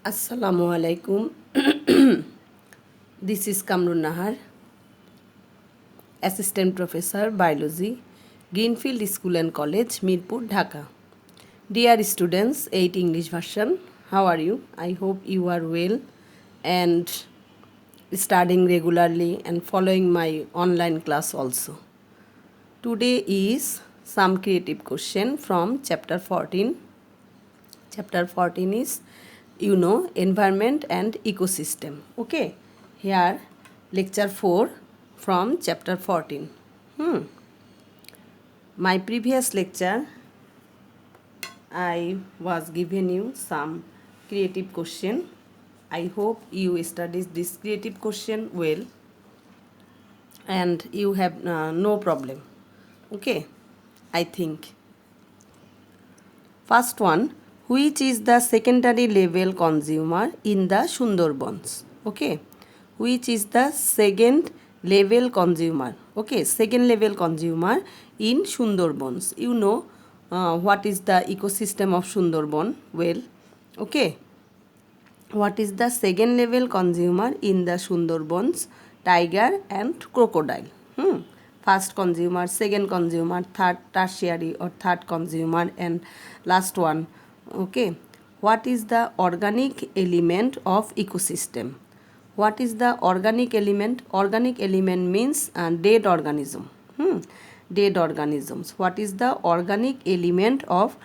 Assalamu alaikum. This is Kamrun Nahar, Assistant Professor Biology, Greenfield School and College, Mirpur, Dhaka. Dear students, 8 English version, how are you? I hope you are well and studying regularly and following my online class also. Today is some creative question from chapter 14. Chapter 14 is environment and ecosystem. Okay, here lecture 4 from chapter 14. My previous lecture I was giving you some creative question. I hope you studied this creative question well and you have no problem. Okay, I think. First one, which is the secondary level consumer in the Sundarbans? Okay, which is the second level consumer? Okay, second level consumer in Sundarbans. You know what is the ecosystem of Sundarban? Well, okay. What is the second level consumer in the Sundarbans? Tiger and crocodile. First consumer, second consumer, third tertiary or third consumer, and last one. Okay. What is the organic element of ecosystem? What is the organic element? Organic element means dead organism. Dead organisms. What is the organic element of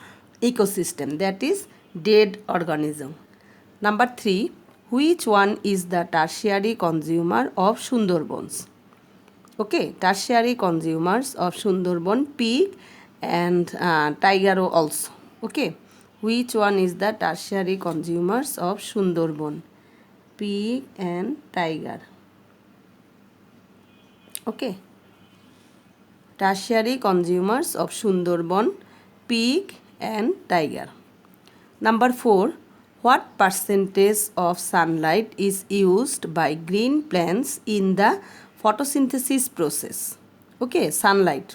ecosystem? That is dead organism. Number 3. Which one is the tertiary consumer of Sundarbans? Okay, tertiary consumers of Sundarban, pig and tiger also. Okay, which one is the tertiary consumers of Sundarban? Pig and tiger. Okay, tertiary consumers of Sundarban, pig and tiger. Number 4. What percentage of sunlight is used by green plants in the photosynthesis process? Okay, sunlight.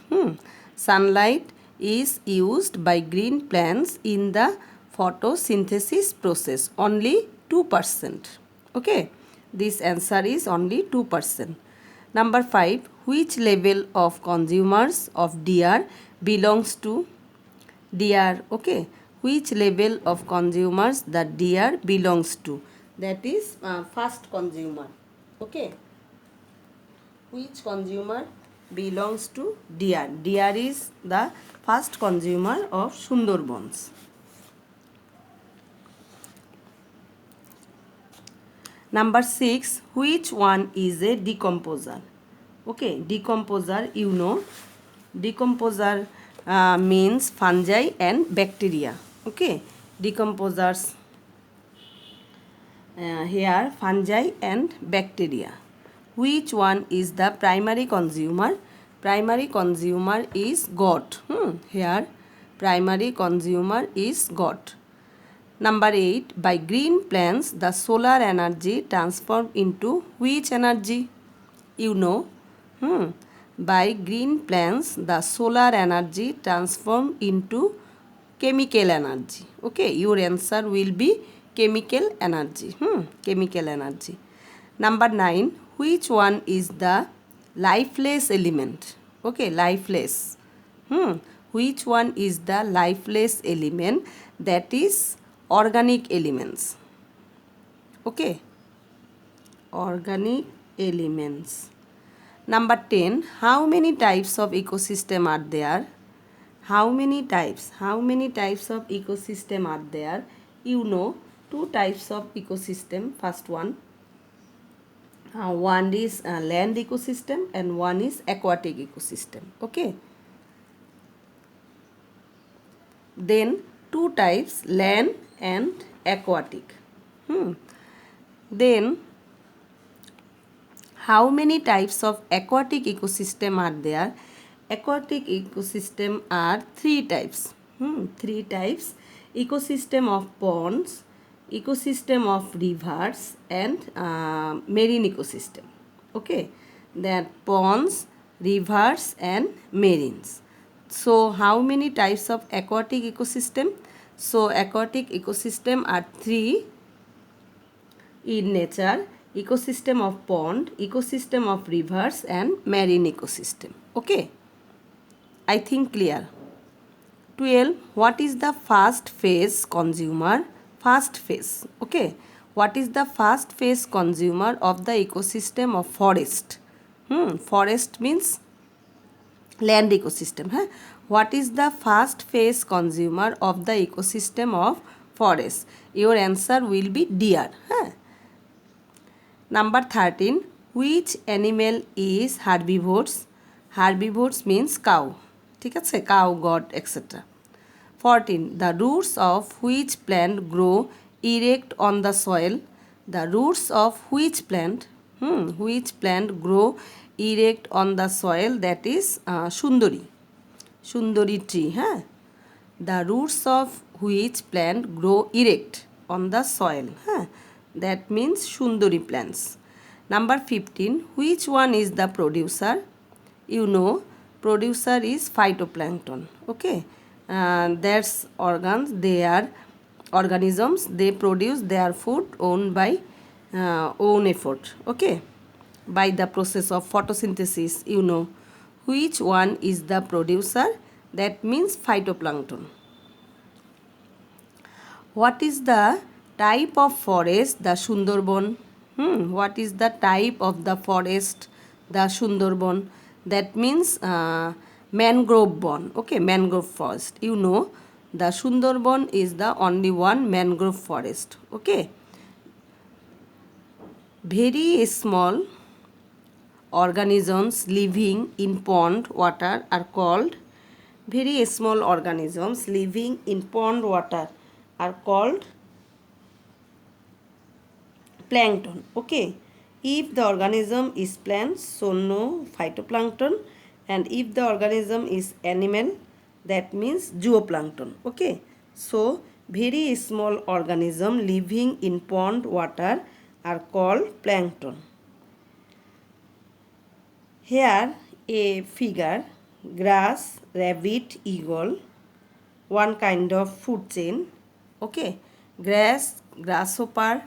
Sunlight is used by green plants in the photosynthesis process. Only 2%. Okay, this answer is only 2%. Number 5. Which level of consumers of deer belongs to? Deer. Okay, which level of consumers the deer belongs to? That is first consumer. Okay, which consumer belongs to deer? Deer is the first consumer of Sundarbans. Number 6. Which one is a decomposer? Okay, decomposer, you know. Decomposer means fungi and bacteria. Okay, decomposers here fungi and bacteria. Which one is the primary consumer? Primary consumer is goat. Here primary consumer is goat. Number 8. By green plants, the solar energy transformed into which energy? You know. By green plants, the solar energy transformed into chemical energy. Okay, your answer will be chemical energy. Chemical energy. Number 9. Which one is the lifeless element? Okay, lifeless. Which one is the lifeless element? That is organic elements. Okay, organic elements. Number 10. How many types of ecosystem are there? How many types? How many types of ecosystem are there? You know, two types of ecosystem. First one is land ecosystem and one is aquatic ecosystem. Okay. Then two types, land and aquatic. Then how many types of aquatic ecosystem are there? Aquatic ecosystem are three types. Three types. Ecosystem of ponds, ecosystem of rivers and marine ecosystem. Okay, that ponds, rivers and marines. So how many types of aquatic ecosystem? So aquatic ecosystem are three. in nature, ecosystem of pond, ecosystem of rivers and marine ecosystem. Okay, I think clear. 12. What is the fast phase consumer? Fast phase. Okay. What is the fast phase consumer of the ecosystem of forest? Forest means land ecosystem. Huh? What is the fast phase consumer of the ecosystem of forest? Your answer will be deer. Huh? Number 13. Which animal is herbivores? Herbivores means cow. ঠিক আছে, cow, goat, etc. 14. The roots of which plant grow erect on the soil? The roots of which plant grow erect on the soil? That is Sundari. Sundari tree. Huh? The roots of which plant grow erect on the soil? Huh? That means Sundari plants. Number 15. Which one is the producer? You know, producer is phytoplankton. Okay. That's organs, they are organisms, they produce their food owned by own effort. Okay, by the process of photosynthesis. You know, which one is the producer? That means phytoplankton. What is the type of forest? The Sundarban. What is the type of the forest? The Sundarban. That means mangrove bone. Okay, mangrove forest. You know, the Sundarban is the only one mangrove forest. Okay. Very small organisms living in pond water are called, very small organisms living in pond water are called plankton. Okay, if the organism is plant, so no phytoplankton, and if the organism is animal, that means zooplankton. Okay, so very small organism living in pond water are called plankton. Here a figure, grass, rabbit, eagle, one kind of food chain. Okay, grass, grasshopper,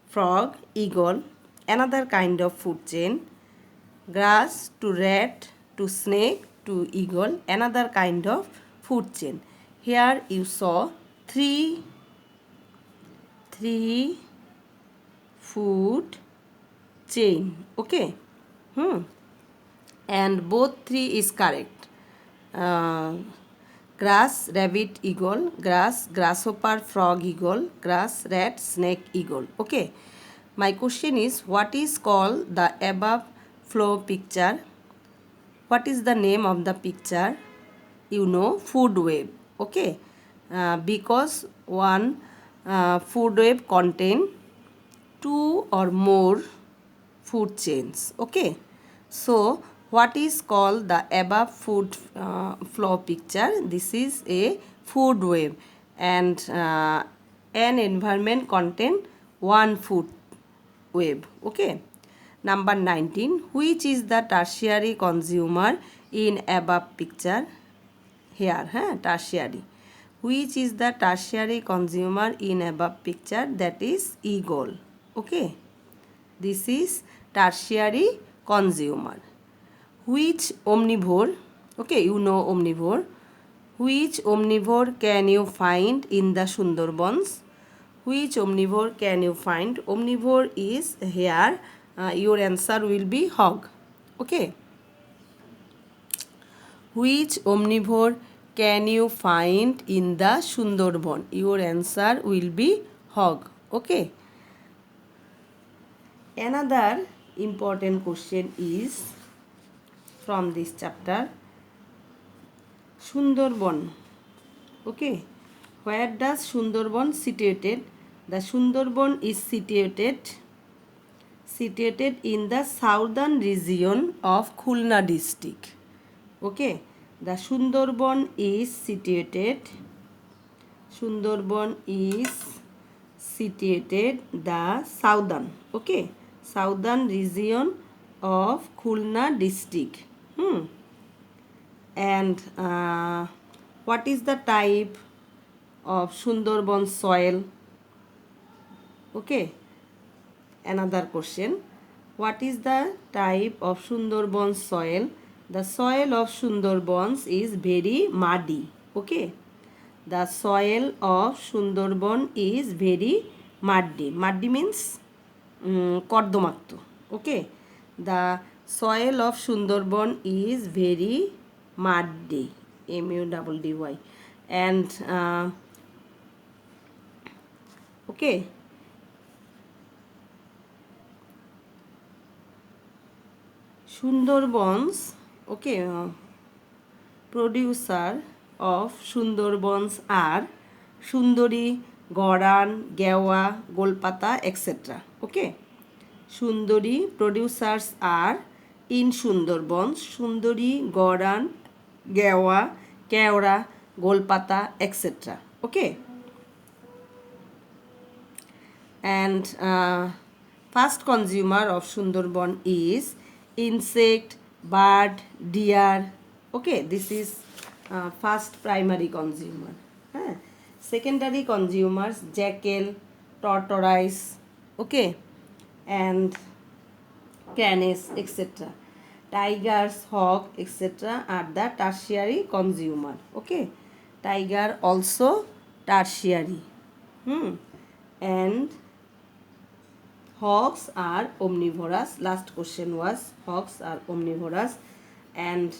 frog, eagle, another kind of food chain. Grass to rat to snake to eagle, another kind of food chain. Here you saw three food chain. Okay. And both three is correct. Grass, rabbit, eagle, grass, grasshopper, frog, eagle, grass, rat, snake, eagle. Okay. My question is, what is called the above flow picture? What is the name of the picture? You know, food web. Okay. Because one food web contain two or more food chains. Okay. So, what is called the above food flow picture? This is a food web, and an environment contain one food web. Okay. Number 19. Which is the tertiary consumer in above picture? Here, tertiary. Which is the tertiary consumer in above picture? That is eagle. Okay. This is tertiary consumer. Which omnivore? Okay, you know omnivore. Which omnivore can you find in the Sundarbans? Which omnivore can you find? Omnivore is here. Your answer will be hog. Okay. Which omnivore can you find in the Sundarban? Your answer will be hog. Okay. Another important question is from this chapter, Sundarban. Okay. Where does Sundarban situated? The Sundarban is situated in the southern region of Khulna district. Okay. The Sundarban is situated the southern, okay, southern region of Khulna district. And what is the type of Sundarban soil? Okay, another question. What is the type of Sundarbans soil? The soil of Sundarbans is very muddy. Okay, the soil of Sundarban is very muddy. Muddy means কর্দমাক্ত. Okay, the soil of Sundarban is very muddy, muddy, and okay, Sundarbans, okay, producer of Sundarbans are Sundari, Goran, Gewa, Golpata, etc. Okay, Sundari producers are in Sundarbans Sundari, Goran, Gewa, Keora, Golpata, etc. Okay, and first consumer of Sundarban is insect, bird, deer. Okay, this is first primary consumer. Secondary consumers jackal, tortoise, okay, and canis, etc. Tigers, hawk, etc. are the tertiary consumer. Okay, tiger also tertiary. And hawks are omnivorous. Last question was hawks are omnivorous, and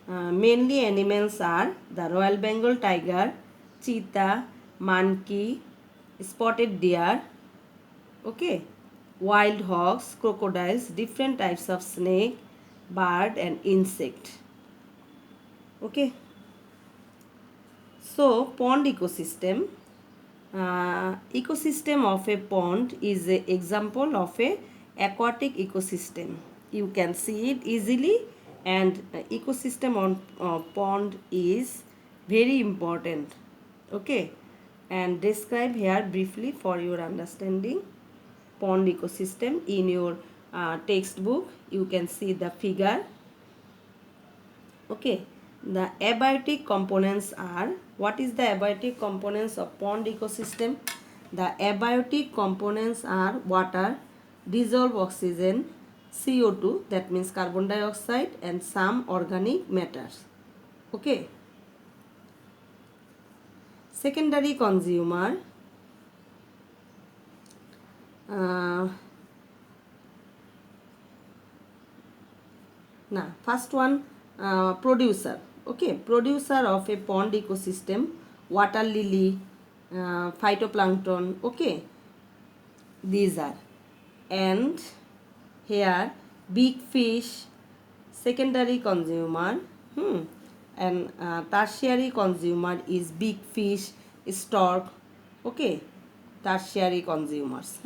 mainly animals are the Royal Bengal tiger, cheetah, monkey, spotted deer, okay, wild hogs, crocodiles, different types of snake, bird, and insect. Okay, so pond ecosystem. Ecosystem of a pond is an example of a aquatic ecosystem. You can see it easily, and ecosystem on pond is very important. Okay, and describe here briefly for your understanding pond ecosystem. In your textbook you can see the figure. Okay, the abiotic components are, what is the abiotic components of pond ecosystem? The abiotic components are water, dissolved oxygen, CO2, that means carbon dioxide, and some organic matters. Okay, secondary consumer, first one, producer. Okay, producer of a pond ecosystem, water lily, phytoplankton. Okay, these are, and here big fish, secondary consumer, and tertiary consumer is big fish, stork. Okay, tertiary consumers.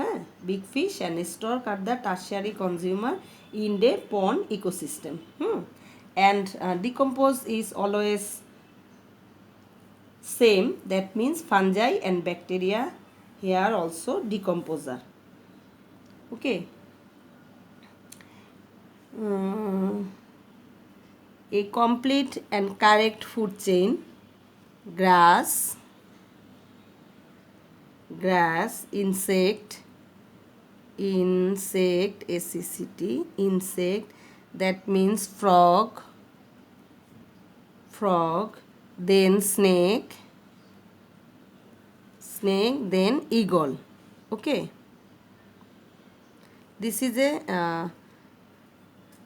Big fish and stork are the tertiary consumer in the pond ecosystem. And decompose is always same, that means fungi and bacteria here also decomposer. Okay, a complete and correct food chain: grass, insect, SECT, insect, that means frog, then snake, then eagle. Okay, this is a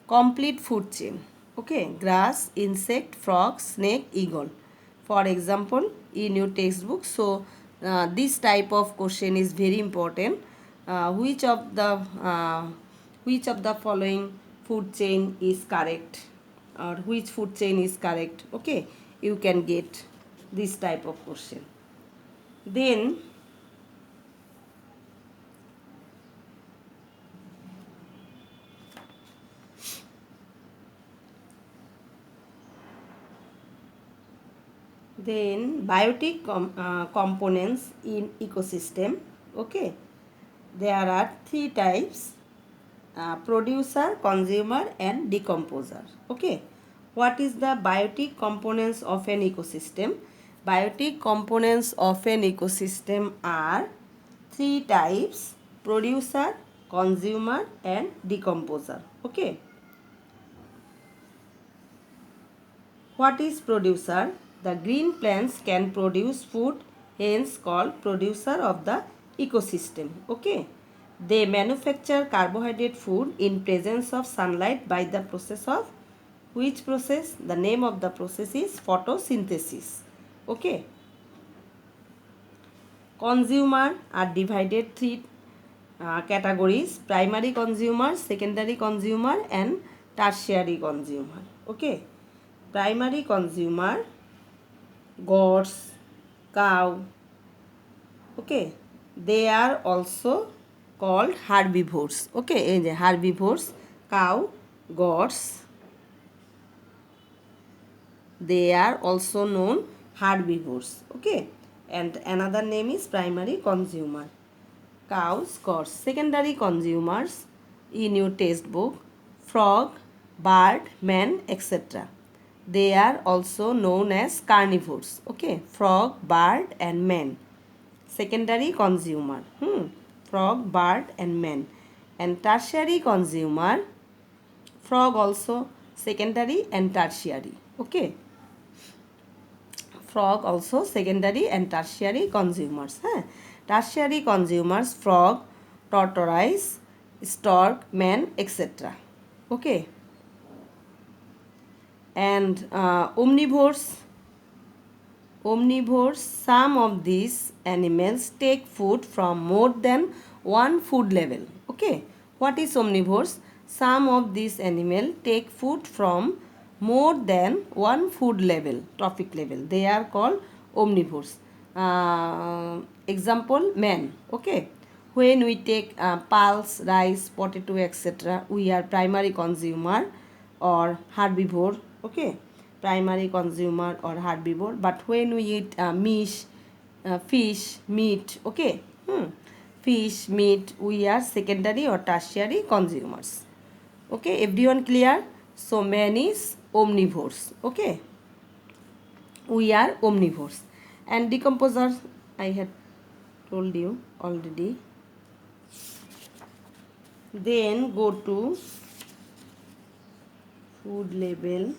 complete food chain. Okay, grass, insect, frog, snake, eagle, for example in your textbook. So this type of question is very important. Which of the following food chain is correct, or which food chain is correct? Okay, you can get this type of question. Then biotic components in ecosystem. Okay, there are three types: producer, consumer, and decomposer. Okay, what is the biotic components of an ecosystem? Biotic components of an ecosystem are three types: producer, consumer and decomposer. Okay. What is producer? The green plants can produce food, hence called producer of the ecosystem. Okay. They manufacture carbohydrate food in presence of sunlight by the process of which process? The name of the process is photosynthesis. Okay. Consumer are divided three categories: primary consumer, secondary consumer and tertiary consumer. Okay. Primary consumer, goats, cow. Okay. They are also called herbivores. Okay. Herbivores, cow, goats. They are also known herbivores. Okay. And another name is primary consumer. Cows, goats. Secondary consumers in your textbook: frog, bird, man, etc. They are also known as carnivores. Okay. Frog, bird and man. Secondary consumer. Frog, bird and man. And tertiary consumer, frog also secondary and tertiary. Okay. Frog also secondary and tertiary consumers. Tertiary consumers: frog, tortoise, stork, man, etc. Okay. And omnivores, some of these animals take food from more than one food level. Okay. What is omnivores? Some of these animals take food from more than one food level, trophic level. They are called omnivores. Example, man. Okay. When we take pulse, rice, potato, etc., we are primary consumer or herbivore. Okay. Primary consumer or herbivore. But when we eat fish, meat, okay, fish, meat, we are secondary or tertiary consumers. Okay, everyone clear? So man is omnivores. Okay, we are omnivores. And decomposers, I had told you already. Then go to food level.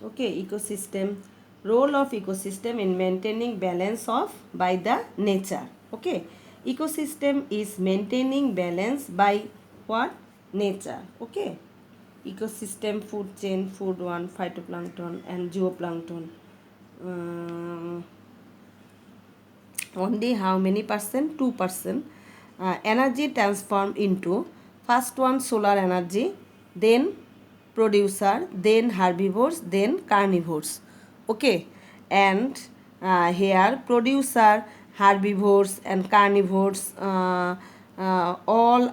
Okay, ecosystem. Role of ecosystem in maintaining balance of by the nature. Okay, ecosystem is maintaining balance by what? Nature. Okay, ecosystem, food chain, food one, phytoplankton and zooplankton. Only how many percent? 2%. Energy transformed into first one solar energy, then producer, then herbivores, then carnivores. Okay, and here producer, herbivores and carnivores all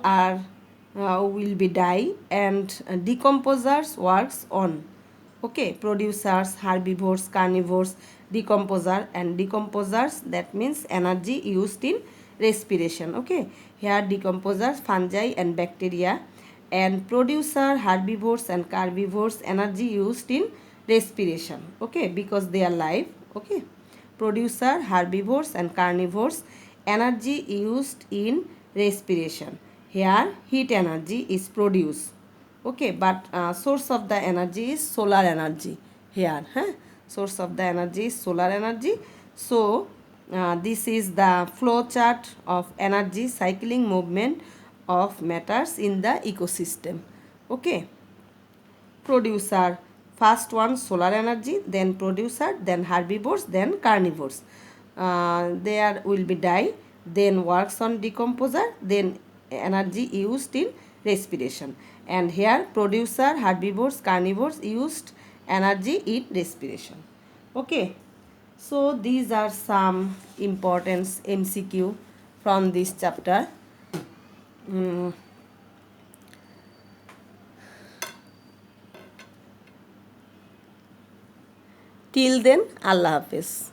are will be die, and decomposers works on. Okay, producers, herbivores, carnivores, decomposer, and decomposers, that means energy used in respiration. Okay, here decomposers, fungi and bacteria, and producer, herbivores and carnivores, energy used in respiration. Okay, because they are live. Okay, producer, herbivores and carnivores, energy used in respiration. Here heat energy is produced. Okay, but source of the energy is solar energy here. Source of the energy is solar energy. So this is the flow chart of energy cycling movement of matters in the ecosystem. Okay, producer, first one solar energy, then producer, then herbivores, then carnivores. There will be die, then works on decomposer, then energy used in respiration. And here producer, herbivores, carnivores used energy in respiration. Okay, so these are some important MCQ from this chapter. Till then, Allah Hafiz.